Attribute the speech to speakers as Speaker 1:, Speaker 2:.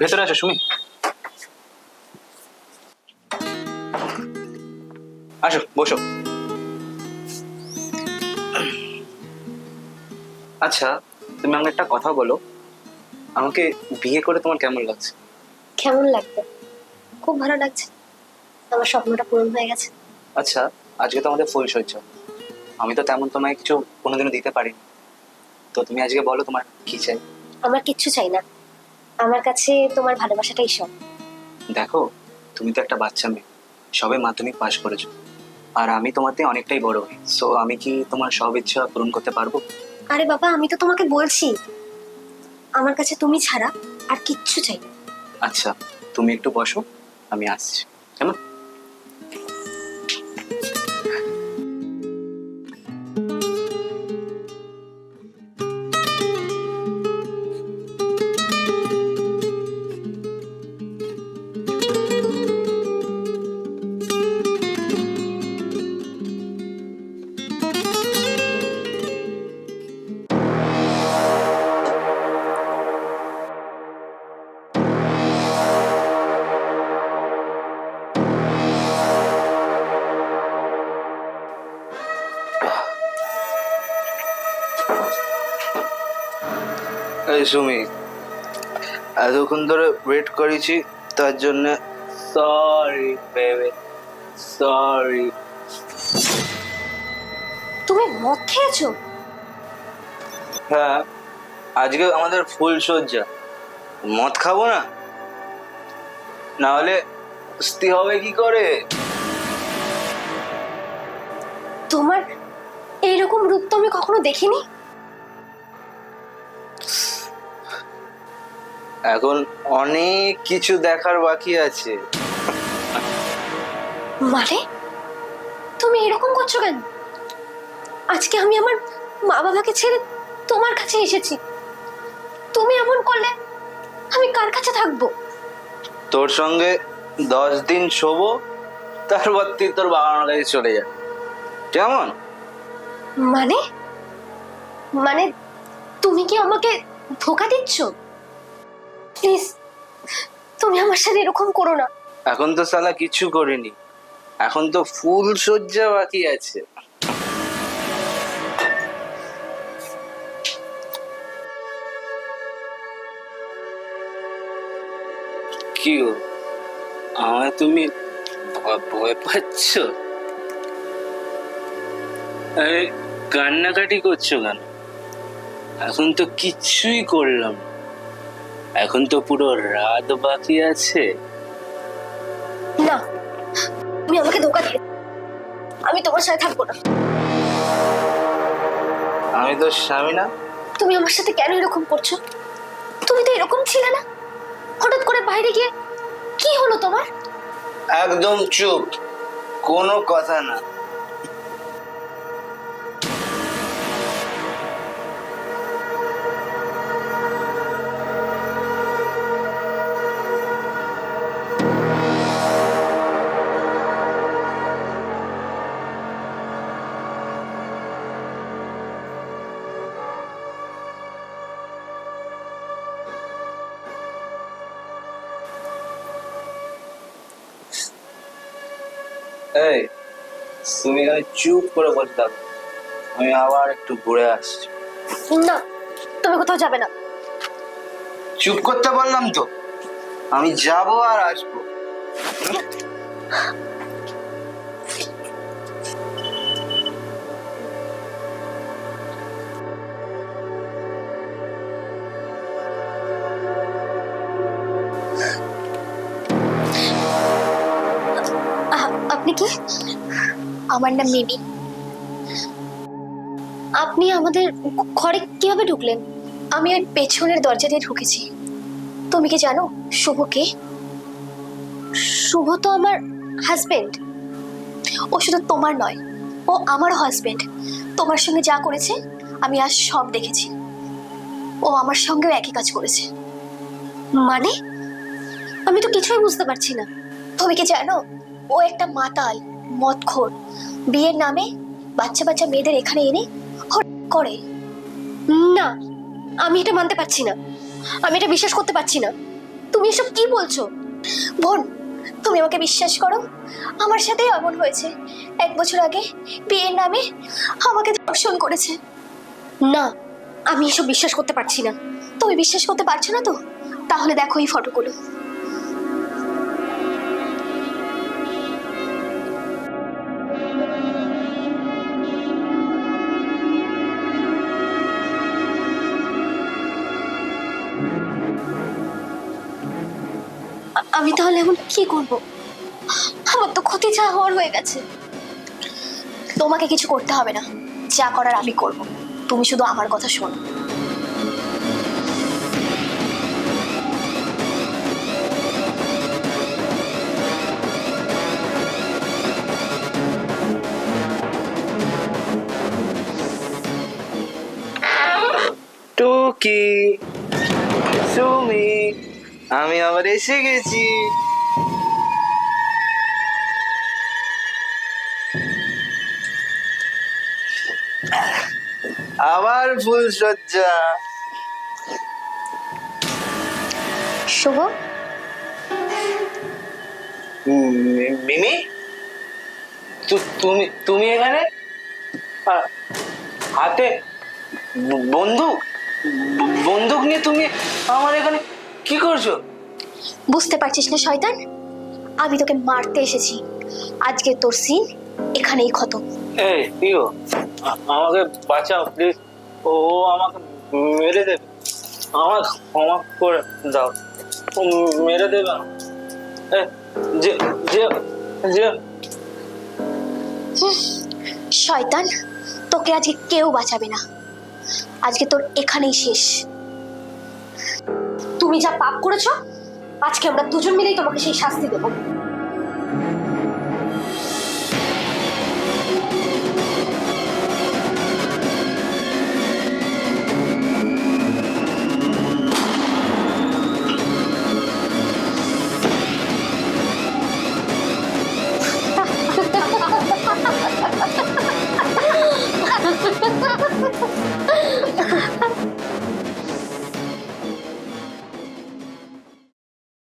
Speaker 1: ভেতরে আসো সুমি, আসো বসো। আচ্ছা, তুমি আমাকে একটা কথা বলো, আমাকে বিয়ে করে তোমার কেমন লাগছে?
Speaker 2: কেমন লাগবে? খুব ভালো লাগছে, আমার স্বপ্নটা পূরণ হয়ে গেছে।
Speaker 1: আচ্ছা, আজকে তো আমাদের ফুলসজ্জা, আমি তো তেমন তোমায় কিছু কোনোদিনও দিতে পারিনি, তো তুমি আজকে বলো তোমার কি চাই।
Speaker 2: আমার কিচ্ছু চাই না, আমার কাছে তোমার ভালোবাসাটাই সব।
Speaker 1: দেখো, তুমি তো একটা বাচ্চা মেয়ে, সবে মাধ্যমিক পাশ করেছো, আর আমি তোমার থেকে অনেকটাই বড় হই, সো আমি কি তোমার সব ইচ্ছা পূরণ করতে পারবো?
Speaker 2: আরে বাবা, আমি তো তোমাকে বলছি আমার কাছে তুমি ছাড়া আর কিচ্ছু চাই না।
Speaker 1: আচ্ছা, তুমি একটু বসো, আমি আসছি, কেমন?
Speaker 3: এই সুমি, এতক্ষণ ধরে ওয়েট করেছি, তার জন্য সরি বেবি, সরি।
Speaker 2: তুমি মদ খেয়েছো?
Speaker 3: হ্যাঁ, আজকে আমাদের ফুল সজ্জা, মদ খাবো না, না হলে কুস্তি হবে কি করে?
Speaker 2: তোমার এইরকম রূপ তো আমি কখনো দেখিনি।
Speaker 3: এখন অনেক কিছু দেখার বাকি আছে।
Speaker 2: মানে তুমি এরকম করছো কেন? আজকে আমি আমার মা বাবাকে ছেড়ে তোমার কাছে এসেছি, তুমি এমন করলে আমি কার কাছে থাকবো?
Speaker 3: তোর সঙ্গে 10 দিন শোবো, তারপর তুই তোর বাবার কাছে চলে যা, কেমন?
Speaker 2: মানে মানে তুমি কি আমাকে ধোঁকা দিচ্ছ? প্লিজ, তুমি আমার সাথে এরকম করো না।
Speaker 3: এখন তো শালা কিছু করিনি, এখন তো ফুল সজ্জা বাকি আছে। কি গো, আমায় তুমি ভয় পাচ্ছ? আরে কান্নাকাটি করছো কেন? এখন তো কিচ্ছুই করলাম না, এখন তো পুরো রাত বাকি আছে।
Speaker 2: না, তুমি আমাকে ধোঁকা দিয়ে, আমি তোমার সাথে থাকবো না।
Speaker 3: আমি তো স্বামী না?
Speaker 2: তুমি আমার সাথে কেন এরকম করছো? তুমি তো এরকম ছিলে না, হঠাৎ করে বাইরে গিয়ে কি হলো তোমার?
Speaker 3: একদম চুপ, কোনো কথা না। এই তুমি এখানে চুপ করে বসে থাকো, আমি আবার একটু ঘুরে আসছি।
Speaker 2: না, তুমি কোথাও যাবে না।
Speaker 3: চুপ করতে বললাম তো, আমি যাবো আর আসবো।
Speaker 2: আপনি কি? আমার নাম মিমি। আপনি আমাদের ঘরে কিভাবে ঢুকলেন? আমি ওই পেছনের দরজা দিয়ে ঢুকেছি। তুমি কি জানো শুভ কে? শুভ তো আমার হাজবেন্ড। ও শুধু তোমার নয়, ও আমারও হাজবেন্ড। তোমার সঙ্গে যা করেছে আমি আজ সব দেখেছি। ও আমার সঙ্গেও একই কাজ করেছে। মানে আমি তো কিছুই বুঝতে পারছি না। তুমি কি জানো ও একটা মাতাল, মদখোর, বিয়ের নামে বাচ্চা বাচ্চা মেয়েদের এখানে এনে করে। না, আমি এটা মানতে পারছি না, আমি এটা বিশ্বাস করতে পারছি না। তুমি এসব কি বলছো? বোন, তুমি আমাকে বিশ্বাস করো, আমার সাথেই এমন হয়েছে। 1 বছর আগে বিয়ের নামে আমাকে ধর্ষণ করেছে। না, আমি এসব বিশ্বাস করতে পারছি না। তুমি বিশ্বাস করতে পারছো না তো? তাহলে দেখো এই ফটোগুলো। আমি তাহলে এখন কি করব? আমার তো ক্ষতি যা হওয়ার হয়ে গেছে। তোমাকে কিছু করতে হবে না, যা করার আমি করব। তুমি শুধু আমার কথা শোনো।
Speaker 4: টুকি, সুমি, আমি আবার এসে গেছি। আবার ফুল সজ্জা।
Speaker 2: শুভ,
Speaker 3: মিমি, তুমি তুমি এখানে আ- হাতে বন্দুক বন্দুক নিয়ে তুমি আমার এখানে কি করছো?
Speaker 2: বুঝতে পারছিস না শয়তান? আমি তোকে মারতে এসেছি। আজকে তোর সিন এখানেই খতম।
Speaker 3: এই ইয়ো, আমাকে বাঁচাও প্লিজ। ও আমাকে মেরে দেবে, আমাকে ক্ষমা করে দাও। ও মেরে দেবে না। এ, যে যে যে
Speaker 2: শয়তান, তোকে আজকে কেউ বাঁচাবে না। আজকে তোর এখানেই শেষ। তুমি যা পাপ করেছো, আজকে আমরা দুজন মিলেই তোমাকে সেই শাস্তি দেবো।